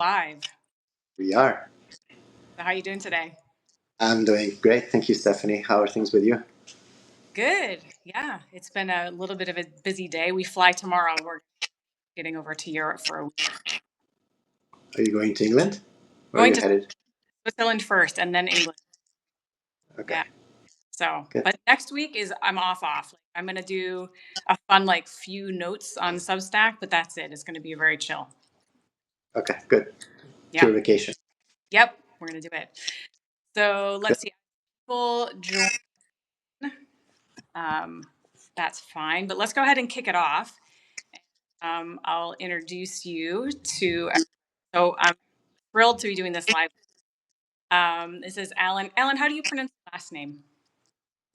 Live. We are. So how are you doing today? I'm doing great. Thank you, Stephanie. How are things with you? Good. Yeah, it's been a little bit of a busy day. We fly tomorrow. We're getting over to Europe for a week. Are you going to England? Where are Going you to headed? Switzerland first and then England. Okay, Yeah. So, good. but next week is I'm off. Like, I'm going to do a fun like few notes on Substack, but that's it. It's going to be very chill. Okay, good. Yeah. Pure vacation. Yep. We're going to do it. So Good. let's see. People join. Um, that's fine. But let's go ahead and kick it off. I'll introduce you to. So I'm thrilled to be doing this live. This is Alan. Alan, how do you pronounce your last name?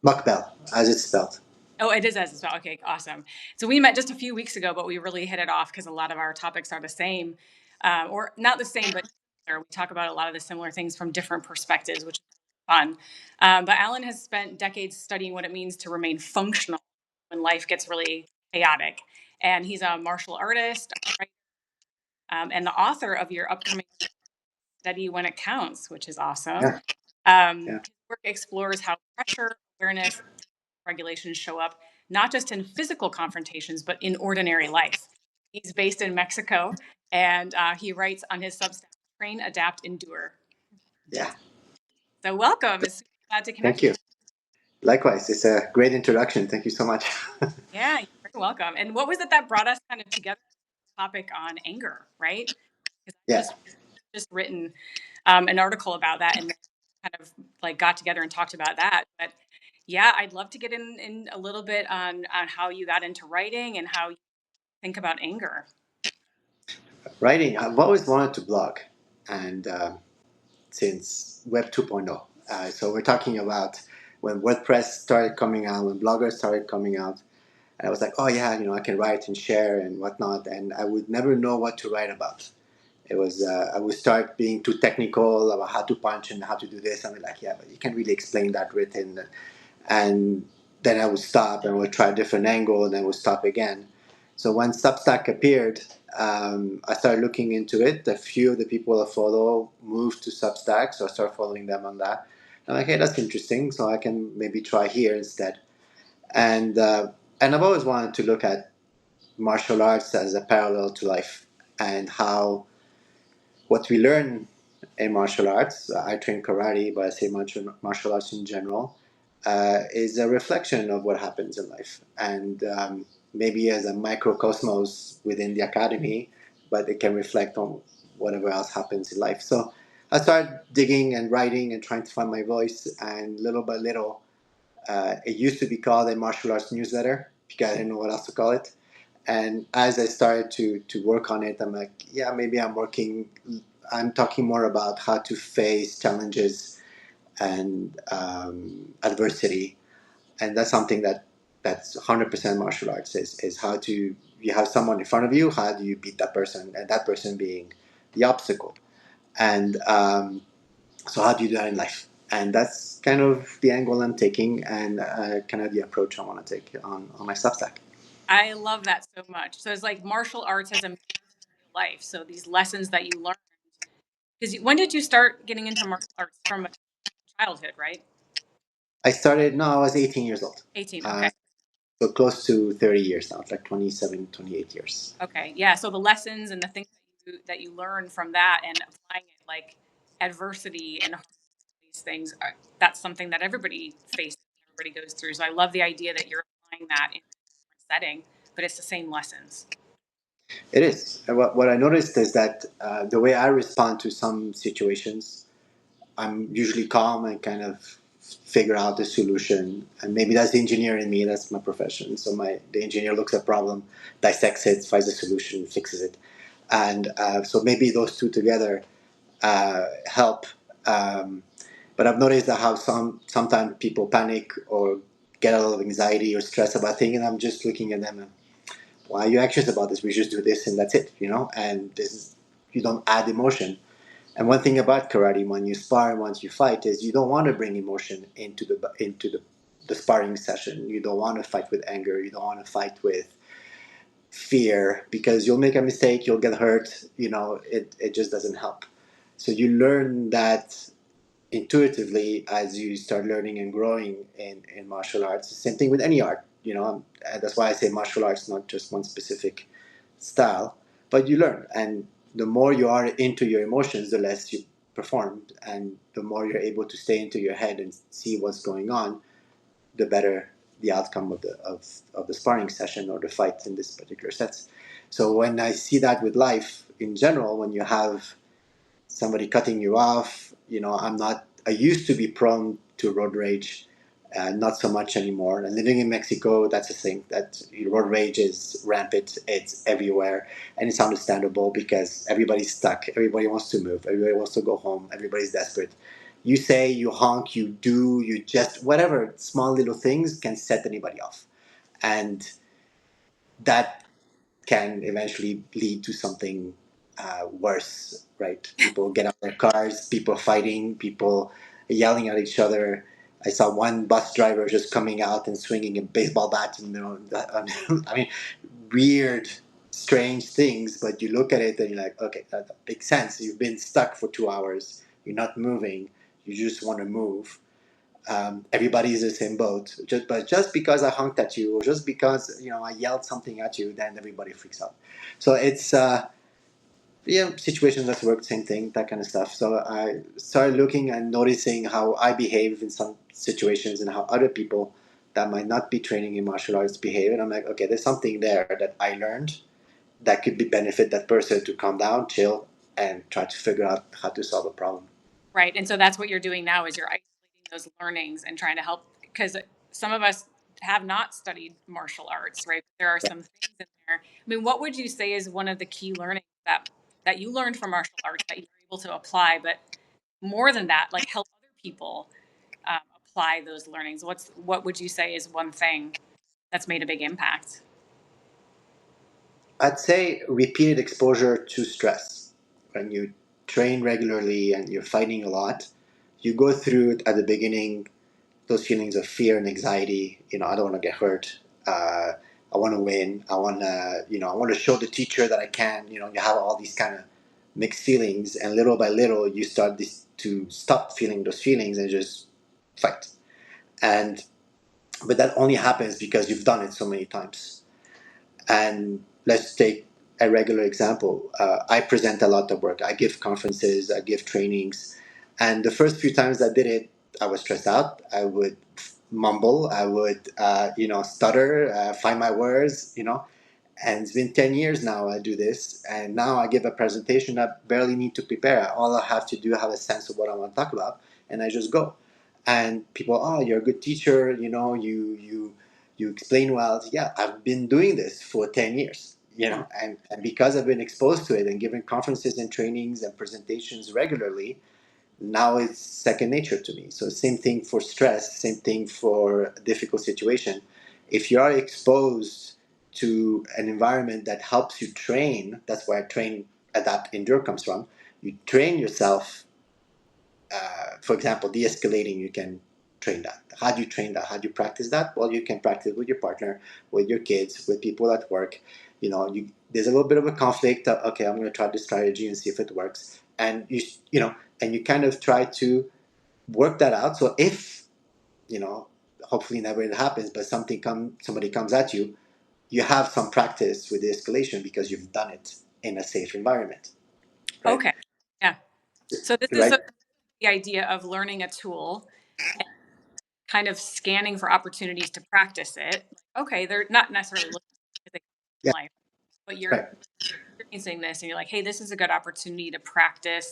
Mokbel, as it's spelled. Oh, it is as well. Okay, awesome. So we met just a few weeks ago, but we really hit it off because a lot of our topics are the same, or not the same, but we talk about a lot of the similar things from different perspectives, which is fun. But Alan has spent decades studying what it means to remain functional when life gets really chaotic, and he's a martial artist, and the author of your upcoming study When It Counts, which is awesome. Yeah, yeah, His work explores how pressure, awareness, regulations show up not just in physical confrontations, but in ordinary life. He's based in Mexico, and he writes on his Substack, Train, Adapt, Endure. yeah. So welcome. It's glad to connect Thank with you. you. Likewise, it's a great introduction. Thank you so much. Yeah, you're very welcome. And what was it that brought us kind of together? Topic on anger, right? Because I Yeah, just written an article about that, and kind of like got together and talked about that. But yeah, I'd love to get in a little bit on how you got into writing and how you think about anger. writing. I've always wanted to blog, and since Web 2.0. So we're talking about when WordPress started coming out, when bloggers started coming out. And I was like, oh yeah, I can write and share and whatnot. And I would never know what to write about. It was I would start being too technical about how to punch and how to do this. I'm like, yeah, but you can't really explain that written. And then I would stop and would try a different angle, and then would stop again. So when Substack appeared, I started looking into it. A few of the people I follow moved to Substack, so I started following them on that. I'm like, hey, that's interesting. So I can maybe try here instead. And and I've always wanted to look at martial arts as a parallel to life, and how what we learn in martial arts, I train karate, but I say martial arts in general, is a reflection of what happens in life. And maybe as a microcosmos within the academy, but it can reflect on whatever else happens in life. So I started digging and writing and trying to find my voice, and little by little, it used to be called a martial arts newsletter because I didn't know what else to call it. And as I started to work on it, I'm like, yeah, maybe I'm talking more about how to face challenges and adversity. And that's something that's 100% martial arts is how to, you have someone in front of you, how do you beat that person, and that person being the obstacle. And so how do you do that in life? And that's kind of the angle I'm taking, and kind of the approach I want to take on my Substack. I love that so much. So it's like martial arts as a life. So these lessons that you learn. Because when did you start getting into martial arts from childhood, right? I started, no, I was 18 years old. 18. Okay. Uh, so close to 30 years now, it's like 27, 28 years. Okay. Yeah. So the lessons and the things that you learn from that and applying it, like adversity and these things, that's something that everybody faces, everybody goes through. So I love the idea that you're applying that in a different setting, but it's the same lessons. It is. And what I noticed is that the way I respond to some situations, I'm usually calm and kind of figure out the solution. And maybe that's the engineer in me, that's my profession. So the engineer looks at a problem, dissects it, finds a solution, fixes it. And so maybe those two together help. Um, but I've noticed that how sometimes people panic or get a lot of anxiety or stress about things, and I'm just looking at them and, why are you anxious about this? We just do this and that's it. And this is, you don't add emotion. And one thing about karate, when you spar and once you fight, is you don't want to bring emotion into the sparring session. You don't want to fight with anger. You don't want to fight with fear, because you'll make a mistake, you'll get hurt. It just doesn't help. So you learn that intuitively as you start learning and growing in martial arts. Same thing with any art. And that's why I say martial arts, not just one specific style, but you learn. And the more you are into your emotions, the less you perform, and the more you're able to stay into your head and see what's going on, the better the outcome of the sparring session or the fight in this particular sense. So when I see that with life in general, when you have somebody cutting you off, I used to be prone to road rage, not so much anymore. And living in Mexico, that's a thing that road rage is rampant. It's everywhere, and it's understandable because everybody's stuck. Everybody wants to move. Everybody wants to go home. Everybody's desperate. You say, you honk, you do, you just whatever small little things can set anybody off, and that can eventually lead to something worse, right? People get out of their cars, people fighting, people yelling at each other. I saw one bus driver just coming out and swinging a baseball bat. I mean, weird, strange things. But you look at it and you're like, okay, that makes sense. You've been stuck for 2 hours. You're not moving. You just want to move. Everybody is in the same boat. But just because I honked at you, or just because I yelled something at you, then everybody freaks out. So it's situations that work, same thing, that kind of stuff. So I started looking and noticing how I behave in some situations and how other people that might not be training in martial arts behave, and I'm like, okay, there's something there that I learned that could be benefit that person to calm down, chill, and try to figure out how to solve a problem. Right. And so that's what you're doing now is you're isolating those learnings and trying to help because some of us have not studied martial arts, right? There are some things in there. I mean, what would you say is one of the key learnings that you learned from martial arts that you're able to apply, but more than that, like help other people apply those learnings? What would you say is one thing that's made a big impact? I'd say repeated exposure to stress. When you train regularly and you're fighting a lot, you go through it at the beginning, those feelings of fear and anxiety. I don't want to get hurt. I want to win. I want to show the teacher that I can. You have all these kind of mixed feelings, and little by little, you start to stop feeling those feelings and just fight. And but that only happens because you've done it so many times. And let's take a regular example. I present a lot of work. I give conferences, I give trainings. And the first few times I did it, I was stressed out. I would mumble, I would, stutter, find my words. And it's been 10 years now I do this. And now I give a presentation I barely need to prepare. All I have to do have a sense of what I want to talk about. And I just go. And people, oh, you're a good teacher. You explain well. Yeah, I've been doing this for 10 years. And because I've been exposed to it and given conferences and trainings and presentations regularly, now it's second nature to me. So same thing for stress, same thing for a difficult situation. If you are exposed to an environment that helps you train, that's where train, adapt, endure comes from. You train yourself. For example, de-escalating, you can train that. How do you train that? How do you practice that? Well, you can practice with your partner, with your kids, with people at work. There's a little bit of a conflict. Okay, I'm going to try this strategy and see if it works. And you kind of try to work that out. So if hopefully never it happens, but somebody comes at you, you have some practice with the escalation because you've done it in a safe environment, right? Okay. Yeah. So this is Right? the idea of learning a tool kind of scanning for opportunities to practice it. Okay, they're not necessarily looking because they Yeah. come in life, but you're Right. experiencing this and you're like, hey, this is a good opportunity to practice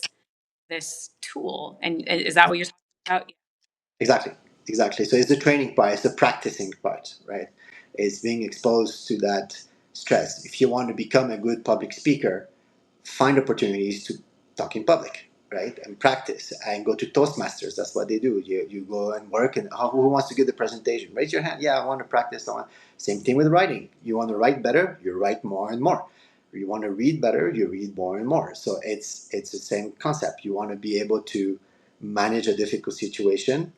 this tool. And is that what you're talking about? Exactly, exactly. So it's the training part, it's the practicing part, right? It's being exposed to that stress. If you want to become a good public speaker, find opportunities to talk in public, right? And practice and go to Toastmasters. That's what they do. You go and work, and who wants to give the presentation? Raise your hand. Yeah, I want to practice. Same thing with writing. You want to write better, you write more and more. You want to read better, you read more and more. So it's the same concept. You want to be able to manage a difficult situation.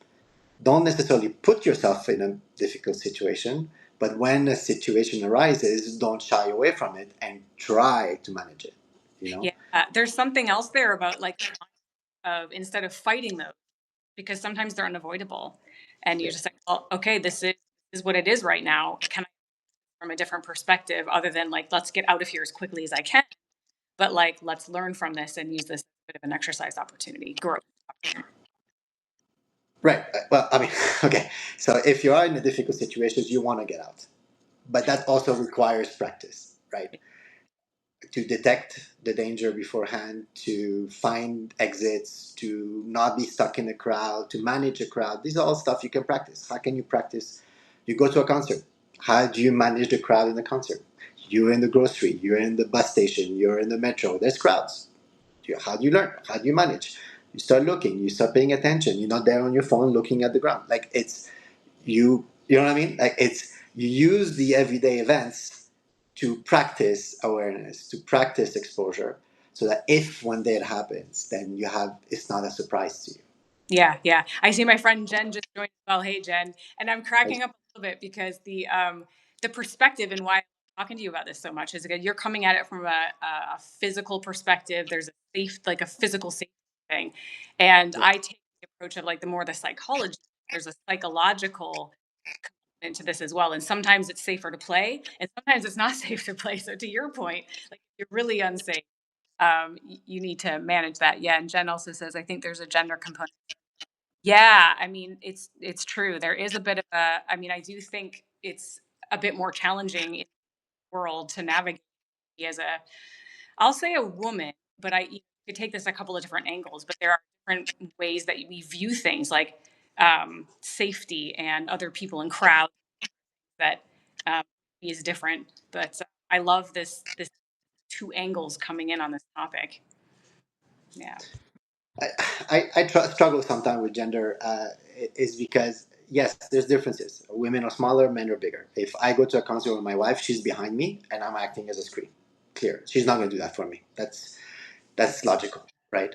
Don't necessarily put yourself in a difficult situation, But when a situation arises, don't shy away from it and try to manage it. You know? Yeah, there's something else there about like of instead of fighting those because sometimes they're unavoidable, and you're Yeah. just like, well, okay, this is what it is right now. Can I from a different perspective other than like let's get out of here as quickly as I can, but like let's learn from this and use this as a bit of an exercise opportunity, growth opportunity. Right. Well, I mean, okay. So if you are in a difficult situations, you want to get out, but that also requires practice, right? To detect the danger beforehand, to find exits, to not be stuck in a crowd, to manage a crowd. These are all stuff you can practice. How can you practice? You go to a concert. How do you manage the crowd in the concert? You're in the grocery, you're in the bus station, you're in the metro. There's crowds. How do you learn? How do you manage? You start looking, you start paying attention. You're not there on your phone looking at the ground. Like it's you know what I mean? Like it's you use the everyday events to practice awareness, to practice exposure, so that if one day it happens, then you have it's not a surprise to you. Yeah, yeah. I see my friend Jen just joined as well. Hey, Jen, and I'm Right? cracking up a little bit because the perspective and why I'm talking to you about this so much is again you're coming at it from a physical perspective. There's a safe, like a physical safety thing, and Yeah. I take the approach of like the more the psychology. There's a psychological component to this as well, and sometimes it's safer to play, and sometimes it's not safe to play. So to your point, like if you're really unsafe, you need to manage that. Yeah, and Jen also says I think there's a gender component. Yeah, I mean, it's true. There is a bit of a I mean, I do think it's a bit more challenging in the world to navigate as a I'll say a woman, but you could take this a couple of different angles, but there are different ways that we view things like safety and other people in crowds that um, is different. But I love this two angles coming in on this topic. Yeah. Struggle sometimes with gender is because yes, there's differences. Women are smaller, men are bigger. If I go to a concert with my wife, she's behind me and I'm acting as a screen. Clear. She's not going to do that for me. That's logical, right?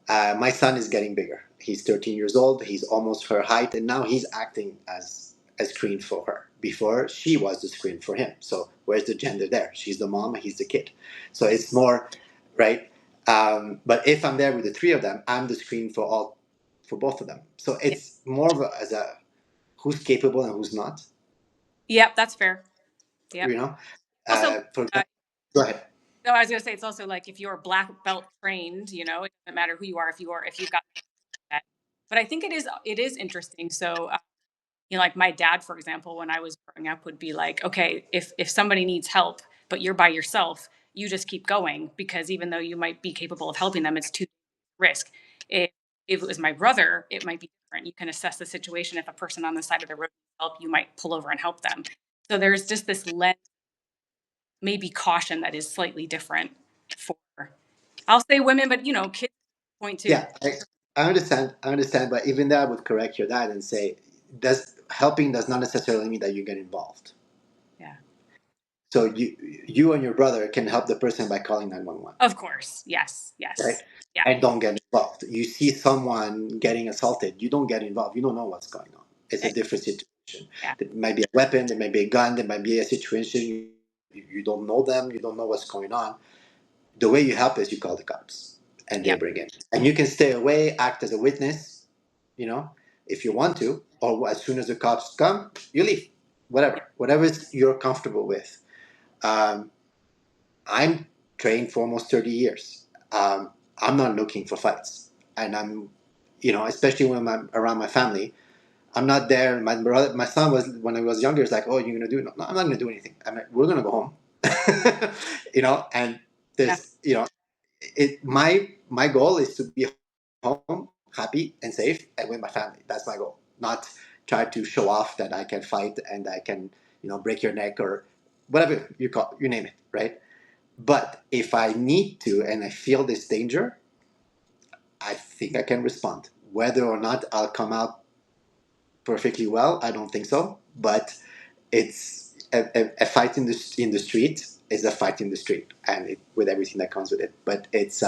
My son is getting bigger. He's 13 years old. He's almost her height, and now he's acting as a screen for her. Before, she was the screen for him. So where's the gender there? She's the mom, he's the kid. So it's more, right? But if I'm there with the three of them, I'm the screen for both of them. So Yeah. it's more of as a who's capable and who's not. Yep, that's fair. Yep. You know, Also, for uh, example, go ahead. no, I was gonna say it's also like if you're black belt trained, it doesn't matter who you are if you've got that. But I think it is interesting. So like my dad, for example, when I was growing up, would be like, okay, if somebody needs help, but you're by yourself, you just keep going because even though you might be capable of helping them, it's too risk. If if it was my brother, it might be different. You can assess the situation. If a person on the side of the road needs help, you might pull over and help them. So there's just this lens, maybe caution that is slightly different for I'll say women, but kids point too. Yeah, I understand. I understand, but even that would correct your dad and say, does helping does not necessarily mean that you get involved. Yeah. So you and your brother can help the person by calling 911, Of course. Yes. right? Yes. Yeah. And don't get involved. You see someone getting assaulted, you don't get involved. You don't know what's going on. It's a Eh, different situation. Yeah. There might be a weapon, there might be a gun, there might be a situation you don't know them, you don't know what's going on. The way you help is you call the cops and they Yeah. bring it. And you can stay away, act as a witness, you know, if you want to, or as soon as the cops come, you leave. Whatever you're comfortable with. Um, I'm trained for almost 30 years. I'm not looking for fights, and especially when I'm around my family, I'm not there. My son was when I was younger. It's like, oh, you're gonna do it? No, I'm not gonna do anything. We're gonna go home, And Yeah. there's, my goal is to be home, happy and safe, and with my family. That's my goal. Not try to show off that I can fight and I can, break your neck or whatever you name it, right? But if I need to and I feel this danger, I think I can respond. Whether or not I'll come out perfectly well, I don't think so. But it's a fight in the street is a fight in the street, and with everything that comes with it. But it's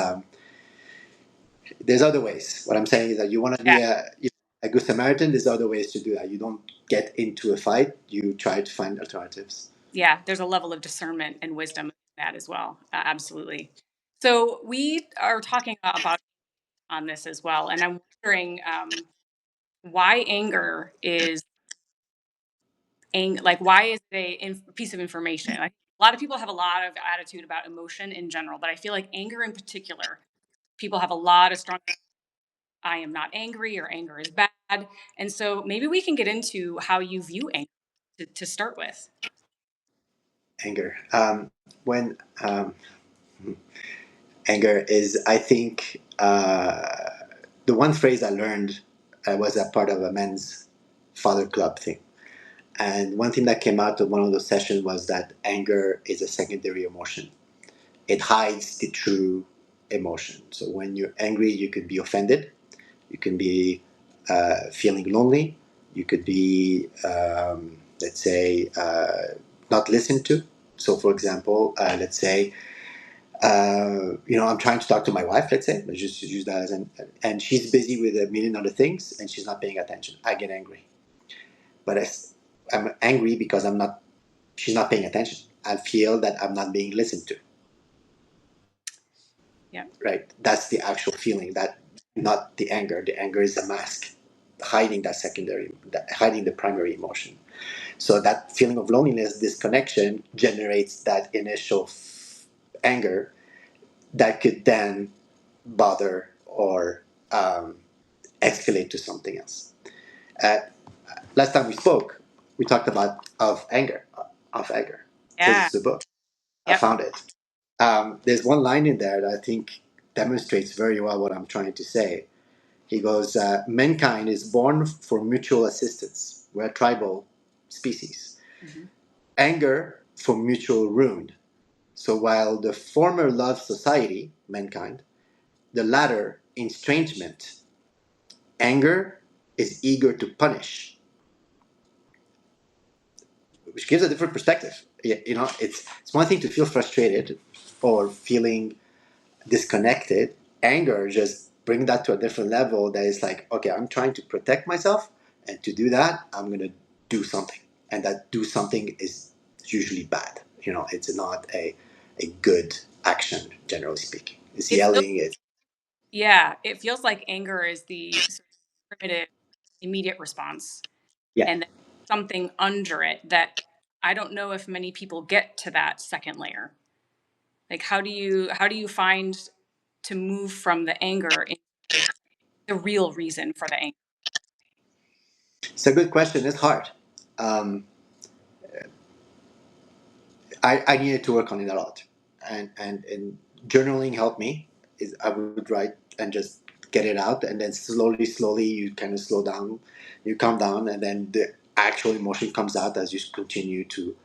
there's other ways. What I'm saying is that you want to Yeah. be a a good Samaritan, there's other ways to do that. You don't get into a fight, you try to find alternatives. Yeah, there's a level of discernment and wisdom in that as well. Absolutely. So we are talking about on this as well, and I'm wondering why anger is like why is it piece of information? A lot of people have a lot of attitude about emotion in general, but I feel like anger in particular, people have a lot of strong. I am not angry, or anger is bad, and so maybe we can get into how you view anger to start with. Anger. When Anger is, I think, the one phrase I learned. I was a part of a men's father club thing. And one thing that came out of one of those sessions was that anger is a secondary emotion. It hides the true emotion. So when you're angry, you could be offended, you can be feeling lonely, you could be, let's say, not listened to. So, for example, let's say, I'm trying to talk to my wife, let's say, let's just use that as and she's busy with a million other things and she's not paying attention. I get angry. But I'm angry because she's not paying attention. I feel that I'm not being listened to, Yeah. right? That's the actual feeling, that not the anger. The anger is a mask hiding hiding the primary emotion. So that feeling of loneliness, disconnection, generates that initial anger that could then bother or escalate to something else. Uh, Last time we spoke, we talked about of anger. This Yeah. is the book. I Yep. found it. There's one line in there that I think demonstrates very well what I'm trying to say. He goes, "Mankind is born for mutual assistance. We're a tribal species. Hmm. Anger for mutual ruin. So while the former loves society, mankind, the latter estrangement. Anger is eager to punish," which gives a different perspective. It's one thing to feel frustrated or feeling disconnected. Anger just bring that to a different level. That is like, okay, I'm trying to protect myself, and to do that, I'm gonna do something, and that do something is usually bad. It's not a good action, generally speaking. It's It feels, yelling. It's yeah, it feels like anger is the sort of primitive, immediate response, yeah. and then something under it that I don't know if many people get to that second layer. Like, how do you find to move from the anger into the real reason for the anger? It's a good question. It's hard. Um, I needed to work on it a lot, and journaling helped me. Is I would write and just get it out, and then slowly you kind of slow down, you calm down, and then the actual emotion comes out as you continue to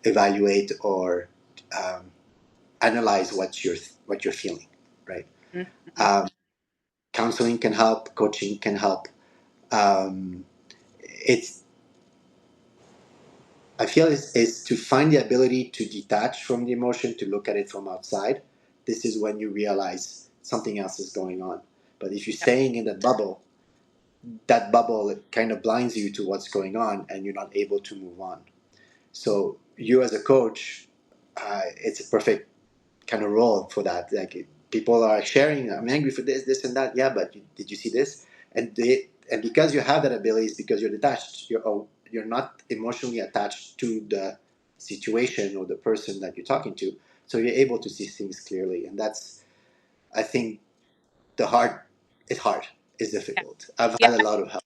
evaluate or um, analyze what you're feeling. Right. Mhm. Um, Counseling can help. Coaching can help. Um, it's I feel is to find the ability to detach from the emotion, to look at it from outside. This is when you realize something else is going on. But if you're Yep. staying in that bubble kind of blinds you to what's going on, and you're not able to move on. So you as a coach, it's a perfect kind of role for that. Like, people are sharing, I'm angry for this, and that. Yeah, but did you see this? And because you have that ability, is because you're detached. You're not emotionally attached to the situation or the person that you're talking to. So you're able to see things clearly, and that's, I think, the hard. It's hard. It's Yeah. difficult. I've Yeah. had a lot of help.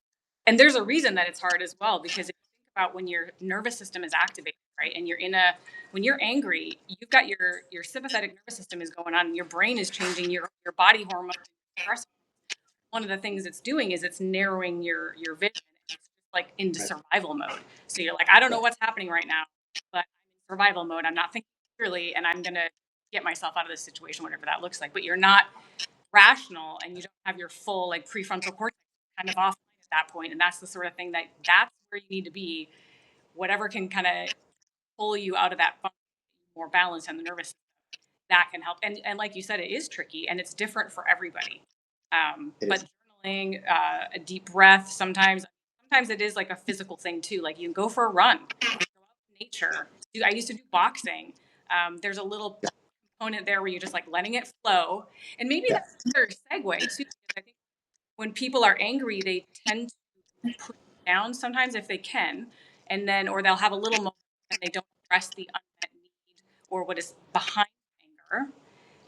And there's a reason that it's hard as well, because if you think about when your nervous system is activated, right? And when you're angry, you've got your sympathetic nervous system is going on, and your brain is changing your body hormones, stress. One of the things it's doing is it's narrowing your vision. It's just like into Right. survival mode. So you're like, I don't know Right. what's happening right now, but I'm in survival mode. I'm not thinking clearly, and I'm gonna get myself out of this situation, whatever that looks like. But you're not rational, and you don't have your full like prefrontal cortex kind of offline at that point. And that's the sort of thing that's where you need to be. Whatever can kind of pull you out of that more balance and the nervous system, that can help. And like you said, it is tricky and it's different for everybody. It But is. a deep breath. Sometimes it is like a physical thing too. Like you can go for a run, go out in nature. I used to do boxing. There's a little component there where you're just like letting it flow, and maybe Yeah. that's another segue too. Because I think when people are angry, they tend to push down sometimes if they can, and then or they'll have a little moment and they don't address the unmet need or what is behind anger,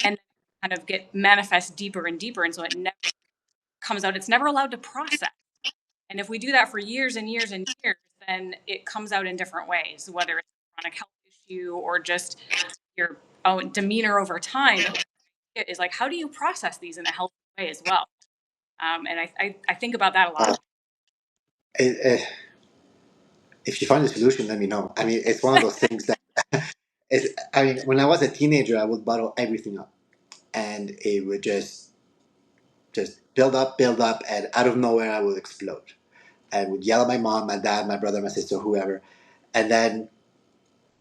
and then kind of get manifest deeper and deeper, and so it never comes out. It's never allowed to process. And if we do that for years and years and years, then it comes out in different ways, whether it's a chronic health issue or just your own demeanor over time. But it is like, how do you process these in a healthy way as well? And I think about that a Uh, lot. it, it, if you find a solution, let me know. I mean, it's one of those things that I mean, when I was a teenager, I would bottle everything up, and it would just build up, and out of nowhere, I would explode. I would yell at my mom, my dad, my brother, my sister, whoever, and then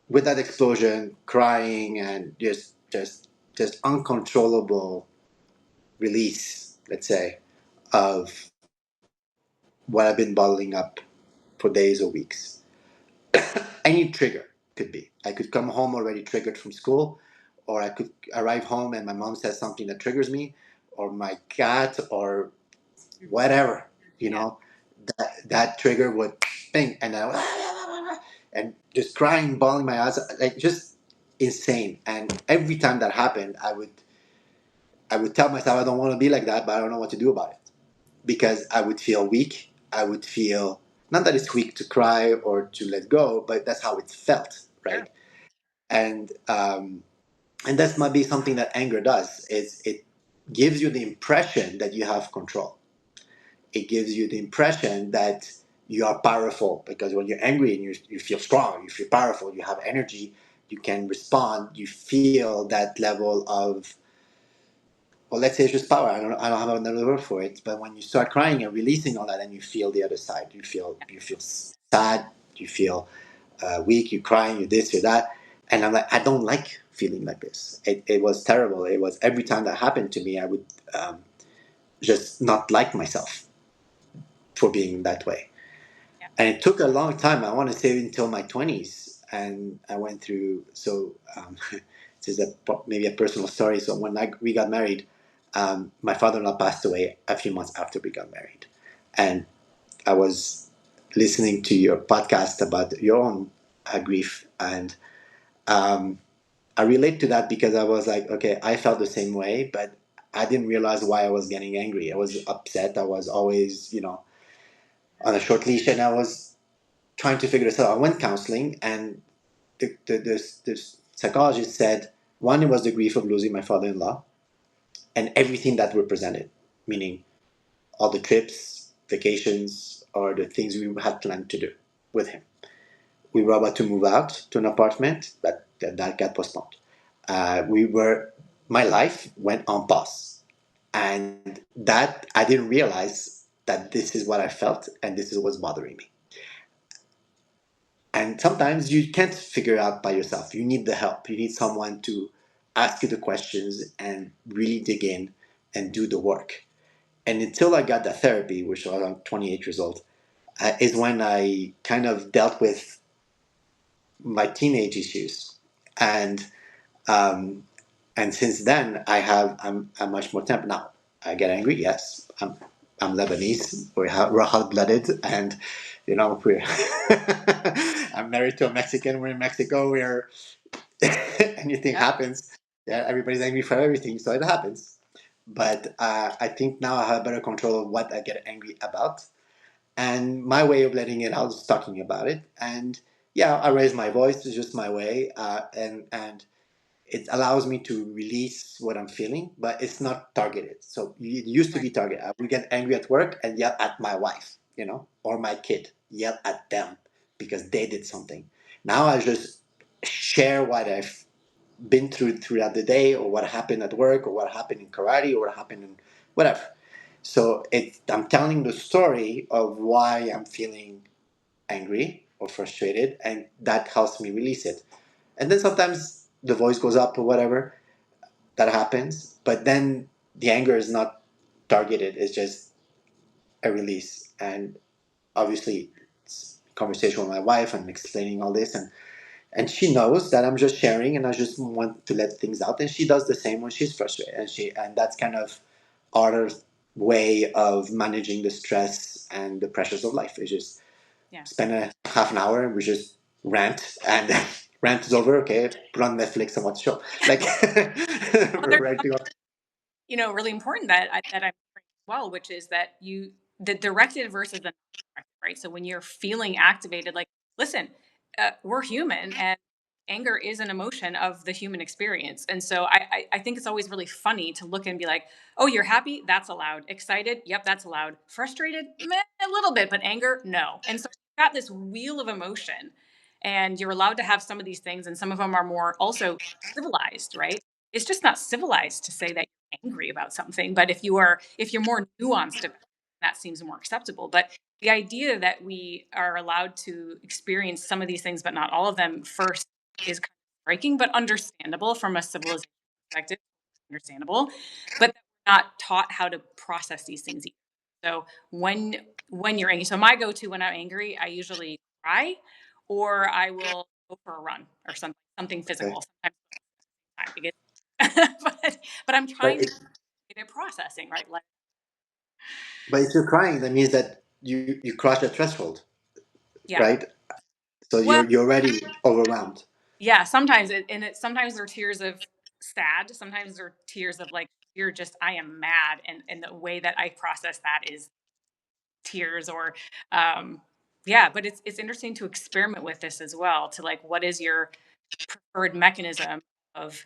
with that explosion, crying and just uncontrollable release, let's say, of what I've been bottling up for days or weeks. Any trigger could be. I could come home already triggered from school, or I could arrive home and my mom says something that triggers me, or my cat, or whatever, you Yeah, know, that trigger would ping, and and just crying, bawling my eyes, like just insane. And every time that happened, I would tell myself I don't want to be like that, but I don't know what to do about it because I would feel weak. I would feel not that it's weak to cry or to let go, but that's how it felt, sure. right? And and that might be something that anger does. Is it gives you the impression that you have control. It gives you the impression that you are powerful because when you're angry and you feel strong, you feel powerful, you have energy, you can respond, you feel that level of, well, let's say it's just power. I don't have another word for it. But when you start crying and releasing all that, and you feel the other side, you feel sad, you feel weak, you're crying, you this, you that, and I'm like, I don't like feeling like this. It was terrible. It was every time that happened to me, I would just not like myself for being that way. Yeah, And it took a long time. I want to say until my 20s, and I went through. So this is maybe a personal story. So when we got married, my father-in-law passed away a few months after we got married, and I was listening to your podcast about your own grief, and um, I relate to that because I was like, okay, I felt the same way, but I didn't realize why I was getting angry. I was upset. I was always, on a short leash, and I was trying to figure this out. I went counseling, and the psychologist said one, it was the grief of losing my father-in-law and everything that represented, meaning all the trips, vacations, or the things we had planned to do with him. We were about to move out to an apartment, but that got postponed. We were, my life went on pause, and that I didn't realize that this is what I felt, and this is what's bothering me. And sometimes you can't figure out by yourself. You need the help. You need someone to ask you the questions and really dig in and do the work. And until I got that therapy, which was around 28 years old, is when I kind of dealt with my teenage issues. And um, and since then, I'm much more tempered now. I get angry, yes. I'm Lebanese. We're hot blooded, and we're. I'm married to a Mexican. We're in Mexico. We're anything yeah, happens. Yeah, everybody's angry for everything, so it happens. But I think now I have better control of what I get angry about, and my way of letting it out is talking about it. And yeah, I raise my voice. It's just my way, and it allows me to release what I'm feeling, but it's not targeted. So it used to right, be targeted. I would get angry at work and yell at my wife, or my kid, yell at them because they did something. Now I just share what I've been through throughout the day, or what happened at work, or what happened in karate, or what happened in whatever. So I'm telling the story of why I'm feeling angry or frustrated, and that helps me release it. And then sometimes the voice goes up or whatever, that happens, but then the anger is not targeted. It's just a release. And obviously, it's conversation with my wife and explaining all this, and she knows that I'm just sharing and I just want to let things out. And she does the same when she's frustrated, and that's kind of our way of managing the stress and the pressures of life. Is just Yeah. spend a half an hour and we just rant, and rant is over. Okay, put on Netflix and watch the show. Like Well, we're ready to go. really important that I'm hearing as well, which is that the directed versus the non-directed, right? So when you're feeling activated, like, listen, we're human, and anger is an emotion of the human experience. And so I think it's always really funny to look and be like, oh, you're happy? That's allowed. Excited? Yep, that's allowed. Frustrated? Meh, a little bit, but anger? No. And so you've got this wheel of emotion, and you're allowed to have some of these things, and some of them are more also civilized, right? It's just not civilized to say that angry about something, but if you're more nuanced about it, that seems more acceptable. But the idea that we are allowed to experience some of these things but not all of them first is kind of striking, but understandable from a civilization perspective. Understandable, but we're not taught how to process these things either. So when you're angry, so my go-to when I'm angry, I usually cry, or I will go for a run or something Okay. physical. Sometimes because but I'm But trying to get it processing, right? Like, but if you're crying, that means that you crossed a threshold, yeah. right? So Well, you're already overwhelmed. yeah, sometimes sometimes they're tears of sad, sometimes they're tears of like you're just I am mad, and the way that I process that is tears or um yeah, but it's interesting to experiment with this as well, to like what is your preferred mechanism of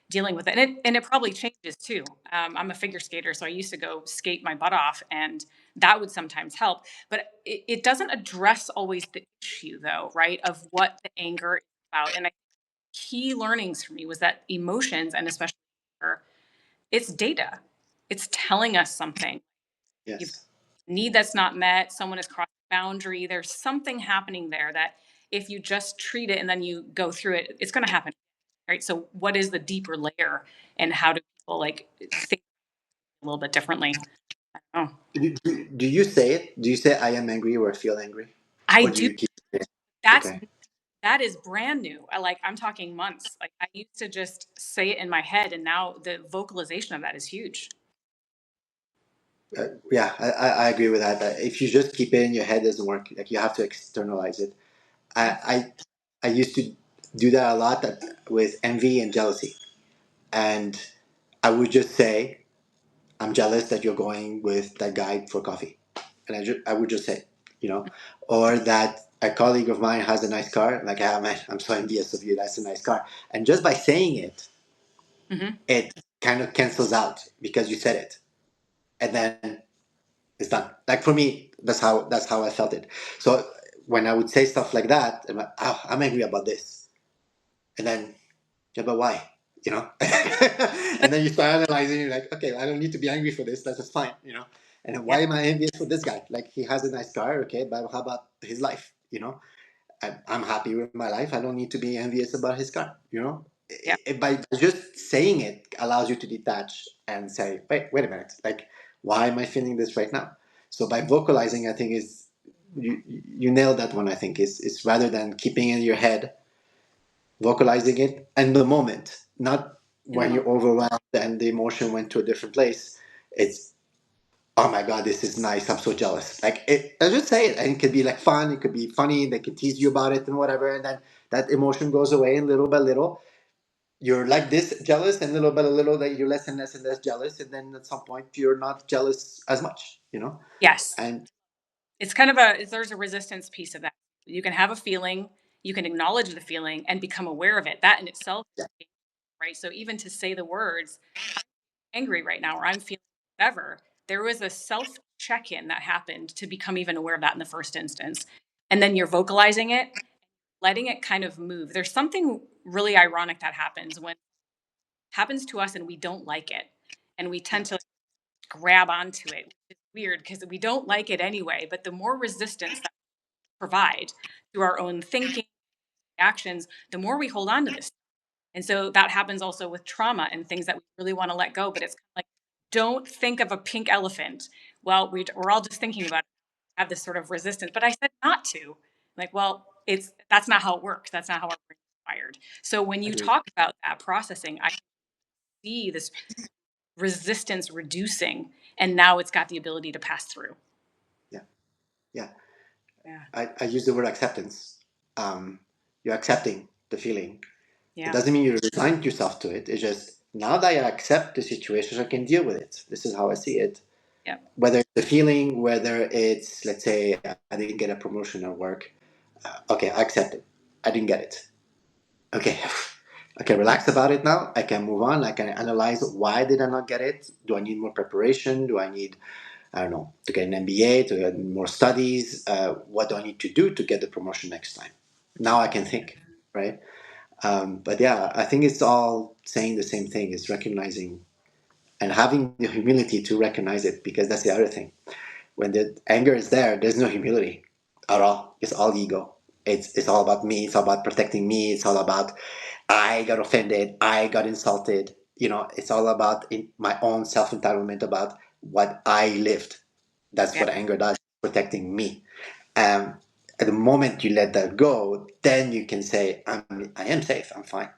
dealing with it. And it probably changes too. I'm a figure skater, so I used to go skate my butt off, and that would sometimes help. But it doesn't address always the issue, though, right? Of what the anger is about. And key learnings for me was that emotions, and especially anger, it's data. It's telling us something. You've Yes. need that's not met. Someone has crossed a boundary. There's something happening there that if you just treat it and then you go through it, it's going to happen, right? So what is the deeper layer, and how do people like think a little bit differently? Oh, Do you say it? Do you say I am angry or I feel angry, I or do do. you keep it? That's Okay. that is brand new. I'm talking months. Like I used to just say it in my head, and now the vocalization of that is huge. Yeah, I agree with that. If you just keep it in your head, it doesn't work. Like you have to externalize it. I Yeah. I used to do that a lot with envy and jealousy, and I would just say, "I'm jealous that you're going with that guy for coffee," and I would just say, you know, or that a colleague of mine has a nice car. Like, ah, man, I'm so envious of you. That's a nice car. And just by saying it, Hmm. it kind of cancels out because you said it, and then it's done. Like for me, that's how I felt it. So when I would say stuff like that, I'm like, oh, I'm angry about this, and then yeah, but why? You know, and then you start analyzing. You're like, okay, I don't need to be angry for this. That's just fine. You know, and then Yeah. why am I envious for this guy? Like he has a nice car, okay, but how about his life? You know, I'm happy with my life. I don't need to be envious about his car. You know, Yeah. by just saying it allows you to detach and say, wait a minute. Like, why am I feeling this right now? So by vocalizing, I think is you nailed that one. I think is rather than keeping it in your head, vocalizing it in the moment, not In the when moment. you're overwhelmed and the emotion went to a different place. It's oh my god, this is nice. I'm so jealous. Like I just say it, and it could be like fun. It could be funny. They could tease you about it and whatever, and then that emotion goes away, and little by little, you're like this jealous, and little by little, that you're less and less and less jealous, and then at some point, you're not jealous as much. You know, Yes. and It's there's a resistance piece of that. You can have a feeling, you can acknowledge the feeling and become aware of it. That in itself, yeah, right? So even to say the words, angry right now, or I'm feeling whatever, there was a self check-in that happened to become even aware of that in the first instance. And then you're vocalizing it, letting it kind of move. There's something really ironic that happens to us and we don't like it. And we tend to grab onto it, which is weird because we don't like it anyway. But the more resistance that we provide through our own thinking, actions, the more we hold on to this. And so that happens also with trauma and things that we really want to let go. But it's kind of like, don't think of a pink elephant. well, we're all just thinking about it, have this sort of resistance. But I said not to. Like, well, that's not how it works. That's not how our brain is wired. So when you Agreed. talk about that processing, I see this resistance reducing, and now it's got the ability to pass through. Yeah, yeah. Yeah. I use the word acceptance. You're accepting the feeling. It Yeah. doesn't mean you resign yourself to it. It's just now that I accept the situation, I can deal with it. This is how I see it. Yeah. Whether it's the feeling, whether it's, let's say, I didn't get a promotion at work. Okay, I accept it. I didn't get it. Okay, I can relax about it now. I can move on. I can analyze why did I not get it. Do I need more preparation? Do I need, I don't know, to get an MBA, to get more studies? What do I need to do to get the promotion next time? Now I can think, right? But yeah, I think it's all saying the same thing. It's recognizing and having the humility to recognize it, because that's the other thing. When the anger is there, there's no humility at all. It's all ego. It's all about me. It's all about protecting me. It's all about I got offended. I got insulted. It's all about my own self entitlement about what I lived. That's Yeah. what anger does, protecting me. Um, at the moment you let that go, then you can say, I am safe. I'm fine.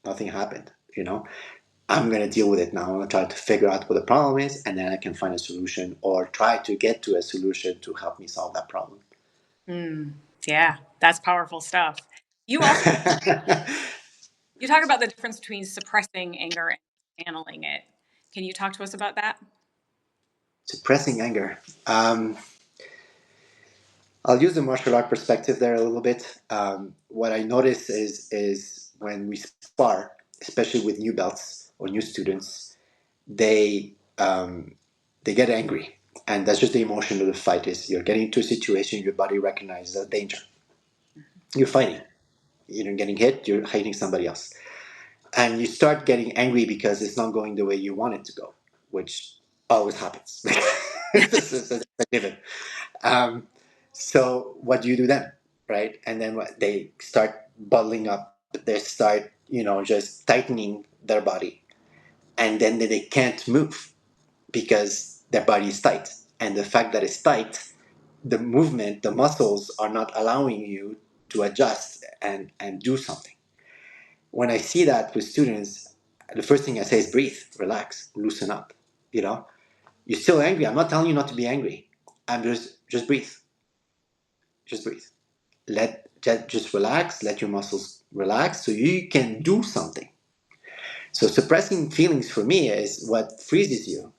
Nothing happened. I'm going to deal with it now. I'm going to try to figure out what the problem is, and then I can find a solution or try to get to a solution to help me solve that problem. Mm, yeah. That's powerful stuff. You also you talk about the difference between suppressing anger and channeling it. Can you talk to us about that? Suppressing anger. I'll use the martial art perspective there a little bit. What I notice is when we spar, especially with new belts or new students, they they get angry, and that's just the emotion of the fight. Is you're getting into a situation, your body recognizes a danger. You're fighting. You're getting hit. You're hitting somebody else, and you start getting angry because it's not going the way you want it to go, which always happens. This is a given. Um, so what do you do then, right? And then they start bubbling up. They start, just tightening their body, and then they can't move because their body is tight. And the fact that it's tight, the movement, the muscles are not allowing you to adjust and do something. When I see that with students, the first thing I say is breathe, relax, loosen up. You know, you're still angry. I'm not telling you not to be angry. I'm just breathe, just breathe. Just relax. Let your muscles relax so you can do something. So suppressing feelings for me is what freezes you,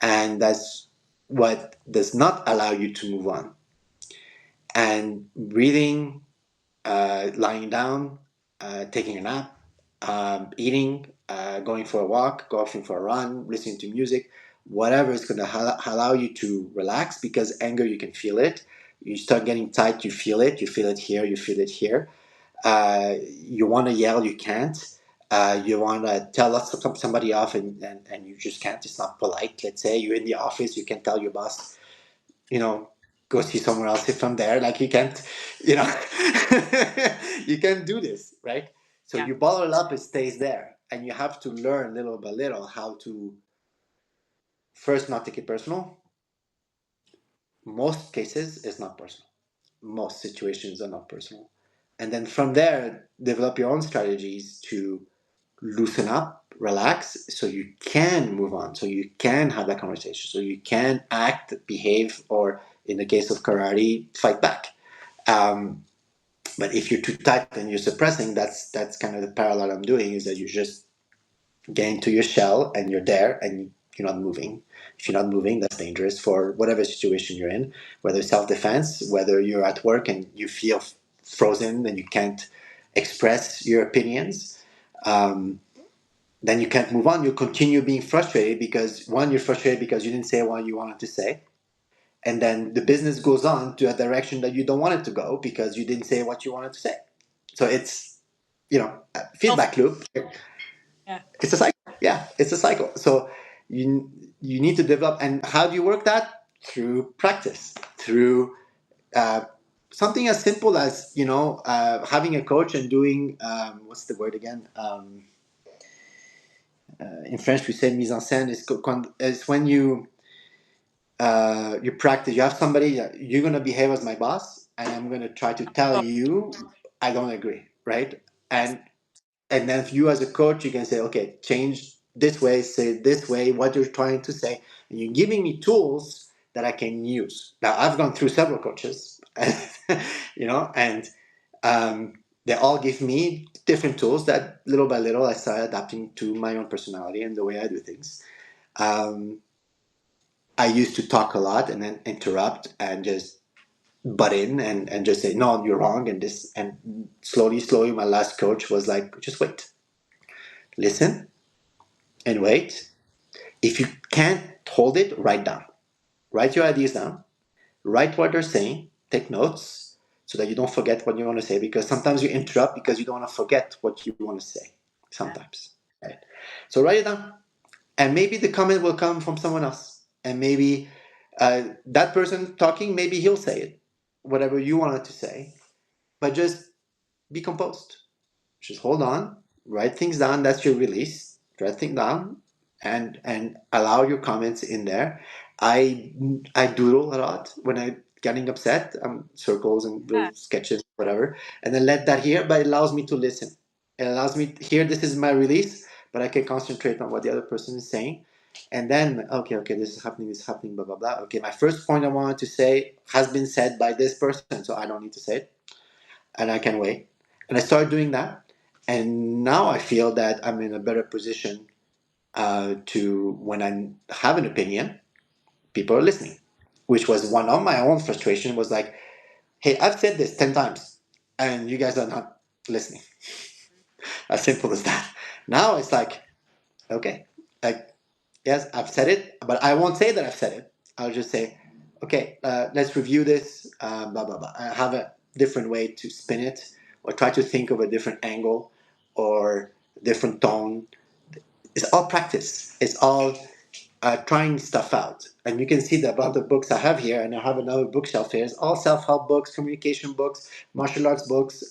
and that's what does not allow you to move on. And breathing, lying down, taking a nap, eating, going for a walk, going for a run, listening to music, whatever is going to allow you to relax, because anger, you can feel it. You start getting tight, you feel it. You feel it here, you feel it here. You want to yell, you can't. You want to tell somebody off, and you just can't. It's not polite. Let's say you're in the office, you can tell your boss, you know, go see somewhere else if I'm there. Like, you can't, you know, you can't do this, right? So Yeah. you bottle it up, it stays there. And you have to learn little by little how to first not take it personal. Most cases, it's not personal. Most situations are not personal. And then from there, develop your own strategies to loosen up, relax, so you can move on, so you can have that conversation, so you can act, behave, or in the case of karate, fight back. Um, but if you're too tight and you're suppressing, that's kind of the parallel I'm doing, is that you just get into your shell and you're there and you're not moving. If you're not moving, that's dangerous for whatever situation you're in, whether self-defense, whether you're at work and you feel frozen and you can't express your opinions. Then you can't move on. You continue being frustrated because, one, you're frustrated because you didn't say what you wanted to say, and then the business goes on to a direction that you don't want it to go because you didn't say what you wanted to say. So it's, a Self. feedback loop. Yeah. It's a cycle. Yeah, it's a cycle. So you need to develop. And how do you work that? Through practice, through uh, something as simple as, having a coach and doing, what's the word again? In French, we say mise en scène. Is when you you practice. You have somebody that you're gonna behave as my boss, and I'm gonna try to tell Oh, you I don't agree, right? yes. And then if you as a coach, you can say, okay, change this way, say this way, what you're trying to say, and you're giving me tools that I can use. Now I've gone through several coaches, and they all give me different tools that little by little I started adapting to my own personality and the way I do things. Um, I used to talk a lot and then interrupt and just butt in and just say, no, you're wrong. And slowly, my last coach was like, just wait, listen and wait. If you can't hold it, write down. Write your ideas down. Write what they're saying. Take notes so that you don't forget what you want to say, because sometimes you interrupt because you don't want to forget what you want to say. Sometimes. Right? So write it down. And maybe the comment will come from someone else. And maybe that person talking, maybe he'll say it, whatever you wanted to say. But just be composed. Just hold on, write things down. That's your release. Write things down, and allow your comments in there. I doodle a lot when I'm getting upset. Circles and Yeah. little sketches, whatever, and then let that here. But it allows me to listen. It allows me to hear. This is my release, but I can concentrate on what the other person is saying. And then, okay, this is happening, blah, blah, blah. Okay, my first point I wanted to say has been said by this person, so I don't need to say it and I can wait. And I started doing that. And now I feel that I'm in a better position to, when I have an opinion, people are listening, which was one of my own frustration was like, hey, I've said this 10 times and you guys are not listening. As simple as that. Now it's like, okay, like, yes, I've said it, but I won't say that I've said it. I'll just say, okay, let's review this, blah, blah, blah. I have a different way to spin it or try to think of a different angle or different tone. It's all practice. It's all trying stuff out. And you can see the amount of books I have here, and I have another bookshelf here. It's all self help books, communication books, martial arts books,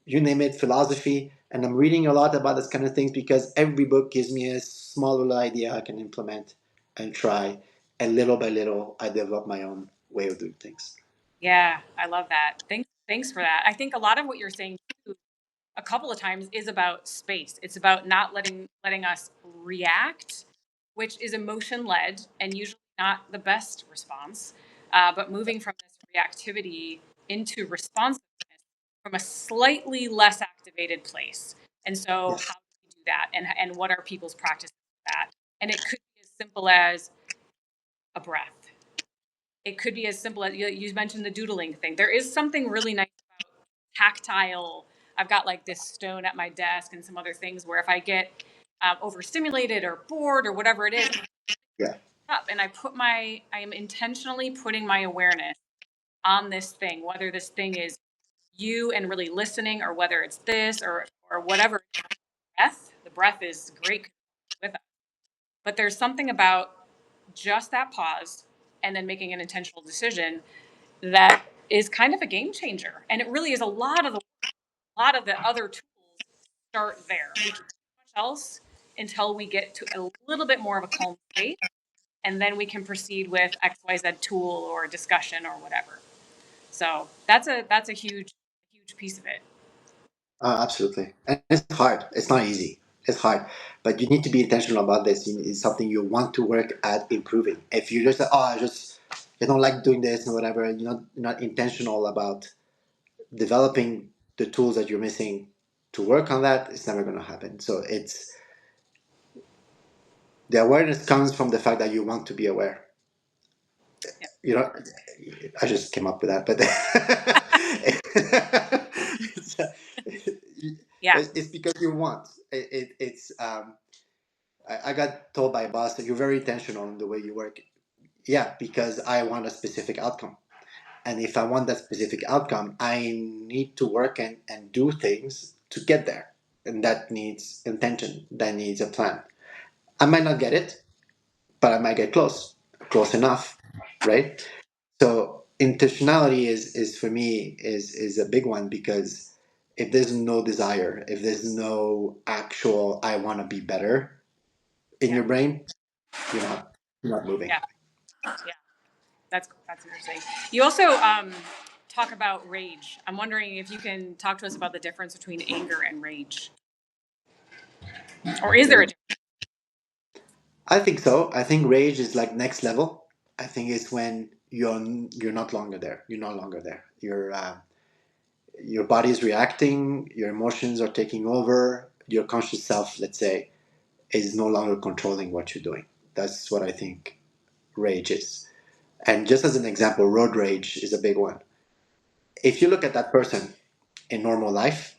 you name it, philosophy. And I'm reading a lot about this kind of things because every book gives me a small little idea I can implement and try. And little by little, I develop my own way of doing things. Yeah, I love that. Thanks for that. I think a lot of what you're saying too, a couple of times is about space. It's about not letting us react, which is emotion led and usually not the best response. But moving from this reactivity into responsiveness from a slightly less activated place. And so, Yes. how do we do that? And what are people's practices for that? And it could be as simple as a breath. It could be as simple as you mentioned the doodling thing. There is something really nice about tactile. I've got like this stone at my desk and some other things where if I get overstimulated or bored or whatever it is, Yeah. up and I am intentionally putting my awareness on this thing, whether this thing is you and really listening, or whether it's this or whatever. The breath is great with us, but there's something about just that pause and then making an intentional decision that is kind of a game changer. And it really is a lot of the other tools start there. We can do much else until we get to a little bit more of a calm state, and then we can proceed with XYZ tool or discussion or whatever. So that's a huge piece of it. Absolutely. And it's hard. It's not easy. It's hard. But you need to be intentional about this. It's something you want to work at improving. If you just, oh, I don't like doing this and whatever, you're not intentional about developing the tools that you're missing to work on that, it's never going to happen. So it's the awareness comes from the fact that you want to be aware. Yeah. You know, I just came up with that, but it's, Yeah. it's because you want. I got told by a boss that you're very intentional in the way you work. Yeah, because I want a specific outcome. And if I want that specific outcome, I need to work and do things to get there. And that needs intention, that needs a plan. I might not get it, but I might get close enough, right? So intentionality is for me is a big one because if there's no desire, if there's no actual I want to be better in Yeah. your brain, you're not moving. Yeah. Yeah, that's interesting. You also talk about rage. I'm wondering if you can talk to us about the difference between anger and rage, or is there a Uh, difference? I think so. I think rage is like next level. I think it's when you're not longer there. You're no longer there. Your body is reacting. Your emotions are taking over. Your conscious self, let's say, is no longer controlling what you're doing. That's what I think rage is. And just as an example, road rage is a big one. If you look at that person in normal life,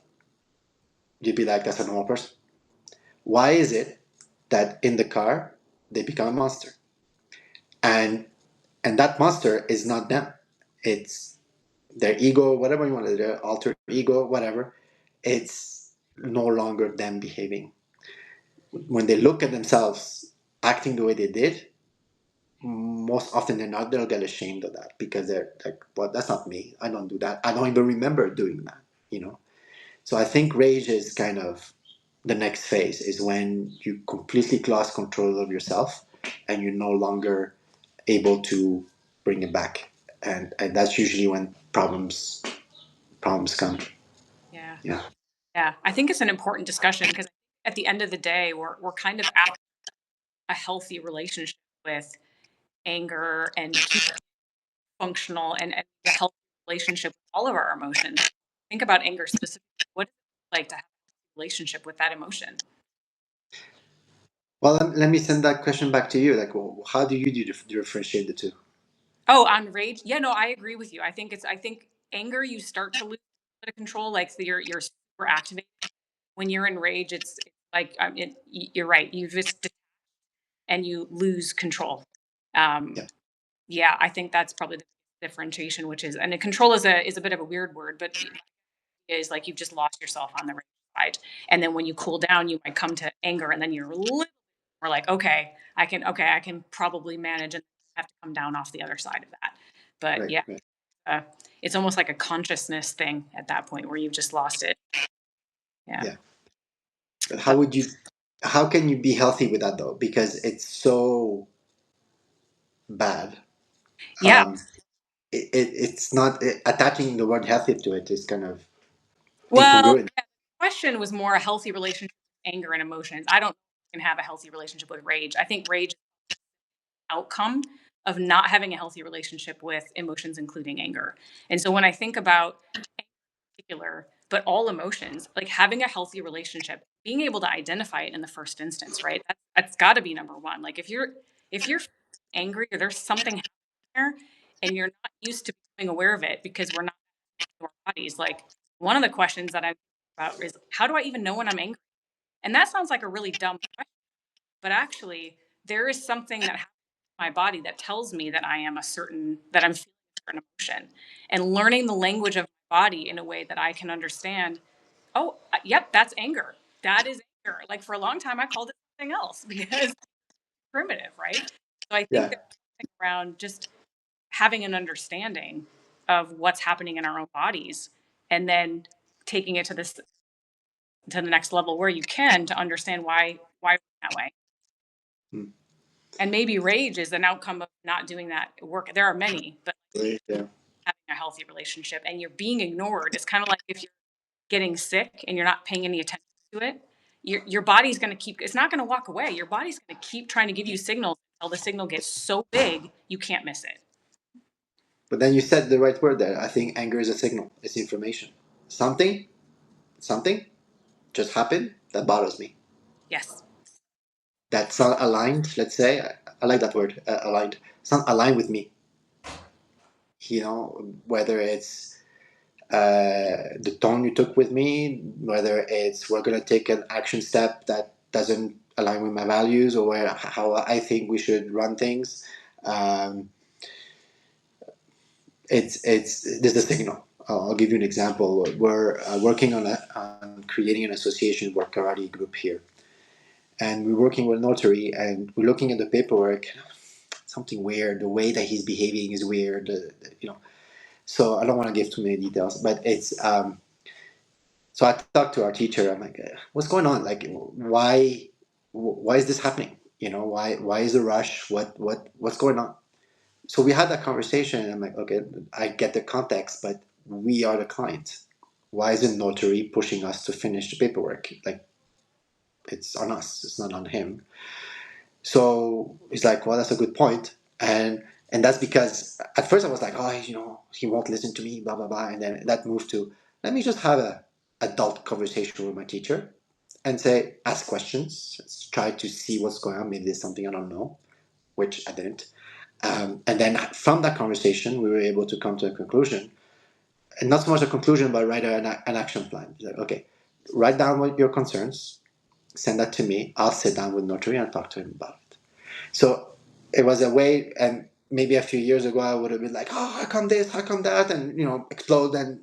you'd be like, that's a normal person. Why is it that in the car they become a monster? And that monster is not them. It's their ego, whatever you want to do, their alter ego, whatever. It's no longer them behaving. When they look at themselves acting the way they did, most often they're not, they'll get ashamed of that because they're like, well, that's not me. I don't do that. I don't even remember doing that, you know? So I think rage is kind of the next phase is when you completely lost control of yourself and you're no longer able to bring it back. And that's usually when problems come. Yeah, Yeah. yeah. I think it's an important discussion because at the end of the day, we're kind of at a healthy relationship with anger and keep functional and a healthy relationship with all of our emotions. Think about anger specifically. What is it like to have a relationship with that emotion? Well, let me send that question back to you. Like, well, how do you differentiate the two? Oh, on rage? Yeah, no, I agree with you. I think anger you start to lose a bit of control, like so you're super activated. When you're in rage, it's like you're right. You just and you lose control. Um, Yeah. yeah, I think that's probably the differentiation, which is and control is a bit of a weird word, but is like you've just lost yourself on the rage side, and then when you cool down, you might come to anger, and then you're a little more like, okay, I can probably manage and have to come down off the other side of that. But Right. yeah, Right. uh, it's almost like a consciousness thing at that point where you've just lost it. Yeah. Yeah. But So, how can you be healthy with that though? Because it's so bad. yeah. Um, it's not attaching the word healthy to it is kind of Well, incongruent. yeah, the question was more a healthy relationship with anger and emotions. I don't think you can have a healthy relationship with rage. I think rage is an outcome of not having a healthy relationship with emotions, including anger. And so when I think about particular, but all emotions, like having a healthy relationship, being able to identify it in the first instance, right? That's got to be number one. Like if you're angry or there's something happening there, and you're not used to becoming aware of it because we're not in our bodies. Like one of the questions that I think about is how do I even know when I'm angry? And that sounds like a really dumb question, but actually there is something that happens in my body that tells me that that I'm feeling a certain emotion, and learning the language of my body in a way that I can understand. Oh, yep, that's anger. That is anger. Like for a long time, I called it something else because it's primitive, right? So I think Yeah. there's something around just having an understanding of what's happening in our own bodies, and then taking it to the next level where you can to understand why we're that way. Mm. And maybe rage is an outcome of not doing that work. There are many, but Yeah. having a healthy relationship and you're being ignored. It's kind of like if you're getting sick and you're not paying any attention to it, your body's going to keep, it's not going to walk away. Your body's going to keep trying to give you signals until the signal gets so big you can't miss it. But then you said the right word there. I think anger is a signal. It's information. Something, something just happened that bothers me. Yes. That's not aligned. Let's say I like that word, aligned. It's not aligned with me. You know, whether it's the tone you took with me, whether it's we're gonna take an action step that doesn't align with my values or how I think we should run things. Um, it's this is a signal. I'll give you an example. We're working on creating an association work karate group here, and we're working with a notary, and we're looking at the paperwork. Something weird. The way that he's behaving is weird. You know, so I don't want to give too many details, but it's. So I talked to our teacher. I'm like, "What's going on? Like, why is this happening? You know, why is the rush? What's going on?" So we had that conversation, and I'm like, okay, I get the context, but we are the client. Why isn't notary pushing us to finish the paperwork? Like, it's on us, it's not on him. So he's like, well, that's a good point. And that's because at first I was like, oh, he won't listen to me, blah blah blah. And then that moved to, let me just have a adult conversation with my teacher and say, ask questions. Let's try to see what's going on. Maybe there's something I don't know, which I didn't. And then from that conversation, we were able to come to a conclusion, and not so much a conclusion, but write an action plan. Like, okay, write down what your concerns, send that to me. I'll sit down with notary and talk to him about it. So it was a way, and maybe a few years ago I would have been like, oh, how come this, how come that, and explode. And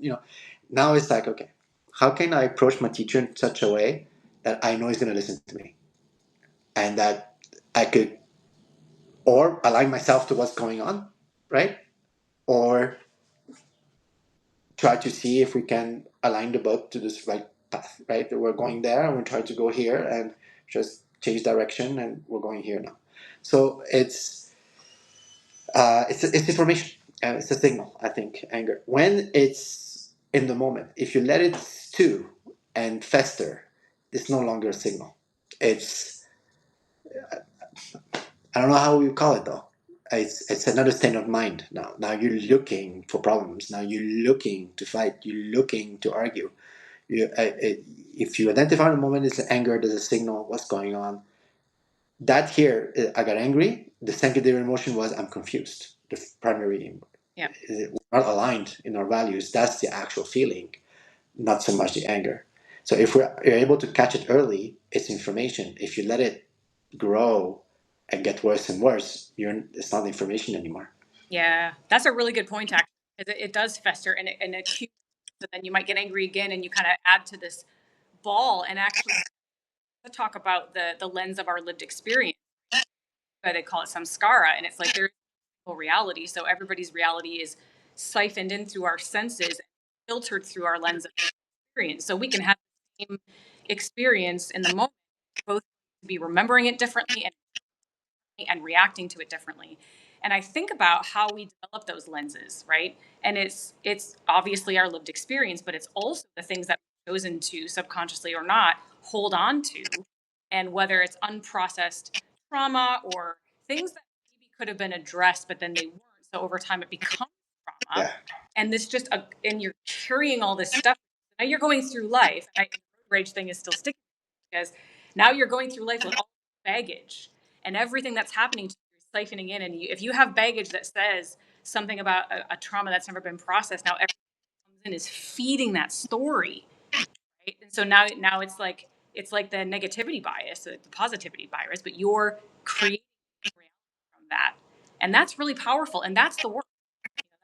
now it's like, okay, how can I approach my teacher in such a way that I know he's going to listen to me, and that I could or align myself to what's going on, right? Or try to see if we can align the boat to this right path, right? We're going there and we're trying to go here and just change direction and we're going here now. So it's information. It's a signal, I think, anger. When it's in the moment, if you let it stew and fester, it's no longer a signal. It's, I don't know how you call it though. It's another state of mind now. Now you're looking for problems. Now you're looking to fight. You're looking to argue. If you identify the moment as anger, there's a signal. What's going on? That here, I got angry. The secondary emotion was I'm confused. The primary, Yeah. we're not aligned in our values. That's the actual feeling, not so much the anger. So if you're able to catch it early, it's information. If you let it grow and get worse and worse, it's not information anymore. Yeah. That's a really good point, actually. It does fester and accumulate. So then you might get angry again and you kind of add to this ball and actually to talk about the lens of our lived experience. They call it samskara, and it's like there's no reality. So everybody's reality is siphoned in through our senses, filtered through our lens of experience. So we can have the same experience in the moment, both be remembering it differently and reacting to it differently. And I think about how we develop those lenses, right? And it's obviously our lived experience, but it's also the things that we've chosen to subconsciously or not hold on to. And whether it's unprocessed trauma or things that maybe could have been addressed, but then they weren't. So over time it becomes trauma. Yeah, And this just and you're carrying all this stuff. Now you're going through life. And the road rage thing is still sticking because now you're going through life with all baggage and everything that's happening to you, you're siphoning in. And if you have baggage that says something about a trauma that's never been processed, now everything that comes in is feeding that story, right? And so now it's like the negativity bias, the positivity bias, but you're creating reality from that, and that's really powerful. And that's the work.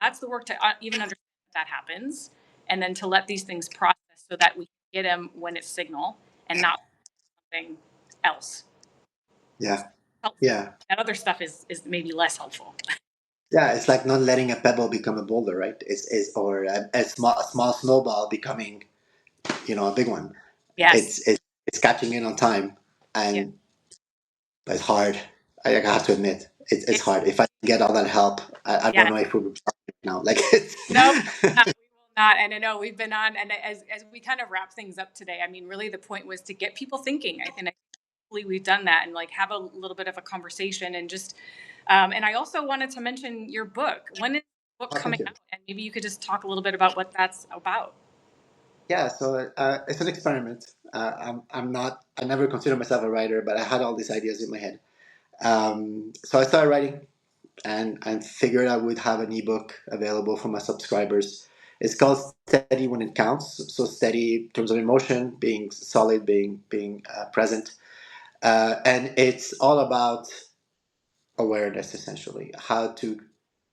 That's the work to even understand that happens, and then to let these things process so that we can get them when it's signal and not something else. yeah, Helpful. yeah, That other stuff is maybe less helpful. yeah. It's like not letting a pebble become a boulder, right? It's or a small snowball becoming a big one. Yes. It's catching in on time, Yeah. and but it's hard. I have to admit, it's It's hard. If I get all that help, I don't yeah. know if we would start now. Like No, we will not. And I know we've been on, and as we kind of wrap things up today, I mean, really the point was to get people thinking. I think hopefully we've done that and like have a little bit of a conversation and just. And I also wanted to mention your book. When is the book oh, thank coming you. out? And maybe you could just talk a little bit about what that's about. Yeah, so it's an experiment. I never considered myself a writer, but I had all these ideas in my head. So I started writing and figured I would have an ebook available for my subscribers. It's called Steady When It Counts. So steady in terms of emotion, being solid, being present, and it's all about awareness essentially. How to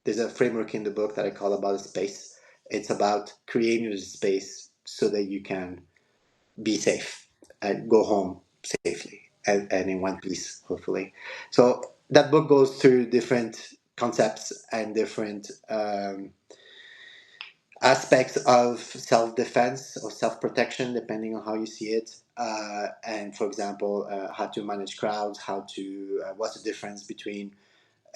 There's a framework in the book that I call about space. It's about creating a space so that you can be safe and go home safely and in one piece, hopefully. So that book goes through different concepts and different aspects of self-defense or self-protection, depending on how you see it. And for example, how to manage crowds, how to what's the difference between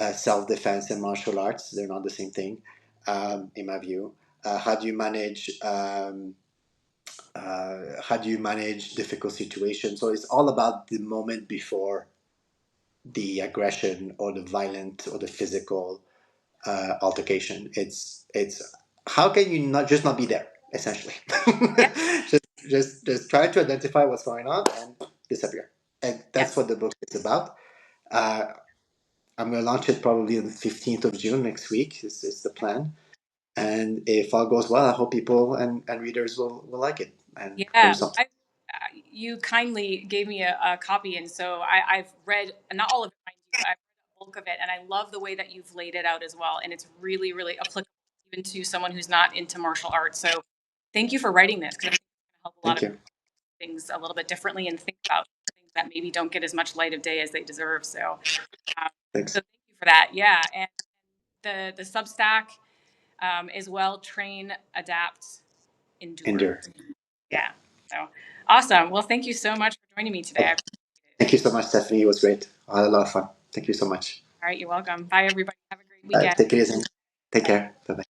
self-defense and martial arts. They're not the same thing, in my view. How do you manage difficult situations? So it's all about the moment before the aggression or the violent or the physical altercation. It's how can you not be there, essentially? Yeah. Just try to identify what's going on and disappear. And that's Yes. what the book is about. Uh, I'm going to launch it probably on the 15th of June next week. Is the plan. And if all goes well, I hope people and readers will like it and learn Yeah. Well, something. you kindly gave me a copy, and so I've read not all of it, mind you, but I've read a bulk of it, and I love the way that you've laid it out as well. And it's really, really applicable even to someone who's not into martial arts. So thank you for writing this because I think it's going to help a lot Thank of you. things a little bit differently and think about things that maybe don't get as much light of day as they deserve. Um, Thanks. so thank you for that. Yeah, and the Substack as well. Train, adapt, endure. Endure. Yeah. Yeah. So awesome. Well, thank you so much for joining me today. I appreciate it. Thank you so much, Stephanie. It was great. I had a lot of fun. Thank you so much. All right. You're welcome. Bye, everybody. Have a great weekend. Take it easy. Take Bye. care. Bye bye.